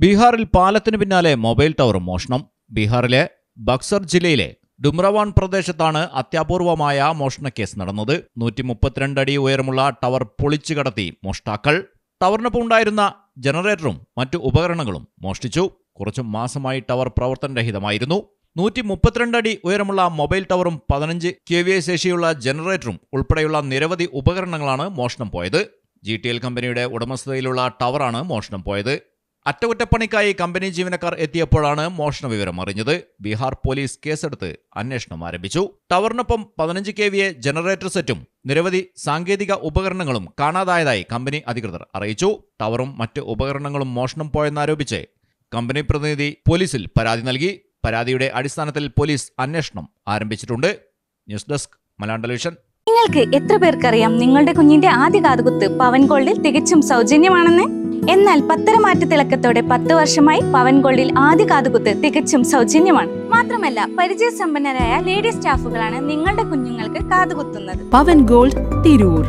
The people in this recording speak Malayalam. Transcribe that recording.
ബീഹാറിൽ പാലത്തിന് പിന്നാലെ മൊബൈൽ ടവർ മോഷണം. ബീഹാറിലെ ബക്സർ ജില്ലയിലെ ഡുംറവാൺ പ്രദേശത്താണ് അത്യപൂർവമായ മോഷണക്കേസ് നടന്നത്. 132 അടി ഉയരമുള്ള ടവർ പൊളിച്ചു കടത്തി മോഷ്ടാക്കൾ. ടവറിനൊപ്പം ഉണ്ടായിരുന്ന ജനറേറ്ററും മറ്റു ഉപകരണങ്ങളും മോഷ്ടിച്ചു. കുറച്ചു മാസമായി ടവർ പ്രവർത്തനരഹിതമായിരുന്നു. 132 അടി ഉയരമുള്ള മൊബൈൽ ടവറും 15 kVA ശേഷിയുള്ള ജനറേറ്ററും ഉൾപ്പെടെയുള്ള നിരവധി ഉപകരണങ്ങളാണ് മോഷണം പോയത്. GTL കമ്പനിയുടെ ഉടമസ്ഥതയിലുള്ള ടവറാണ് മോഷണം പോയത്. അറ്റകുറ്റപ്പണിക്കായി കമ്പനി ജീവനക്കാർ എത്തിയപ്പോഴാണ് മോഷണ വിവരം അറിഞ്ഞത്. ബീഹാർ പോലീസ് കേസെടുത്ത് അന്വേഷണം ആരംഭിച്ചു. ടവറിനൊപ്പം 15 kVA ജനറേറ്റർ സെറ്റും നിരവധി സാങ്കേതിക ഉപകരണങ്ങളും കാണാതായതായി കമ്പനി അധികൃതർ അറിയിച്ചു. ടവറും മറ്റ് ഉപകരണങ്ങളും മോഷണം പോയെന്നാരോപിച്ച് കമ്പനി പ്രതിനിധി പോലീസിൽ പരാതി നൽകി. പരാതിയുടെ അടിസ്ഥാനത്തിൽ പോലീസ് അന്വേഷണം ആരംഭിച്ചിട്ടുണ്ട്. News desk Malayalam television. നിങ്ങൾക്ക് എത്ര പേർക്കറിയാം നിങ്ങളുടെ കുഞ്ഞിന്റെ ആദ്യ കാതുകുത്ത് പവൻ ഗോൾഡിൽ തികച്ചും സൗജന്യമാണെന്ന്? എന്നാൽ പത്തരമാറ്റ തിളക്കത്തോടെ 10 വർഷമായി പവൻ ഗോൾഡിൽ ആദ്യ കാതുകുത്ത് തികച്ചും സൗജന്യമാണ്. മാത്രമല്ല പരിചയസമ്പന്നരായ ലേഡി സ്റ്റാഫുകളാണ് നിങ്ങളുടെ കുഞ്ഞുങ്ങൾക്ക് കാതുകുത്തുന്നത്. പവൻ ഗോൾഡ് തിരൂർ.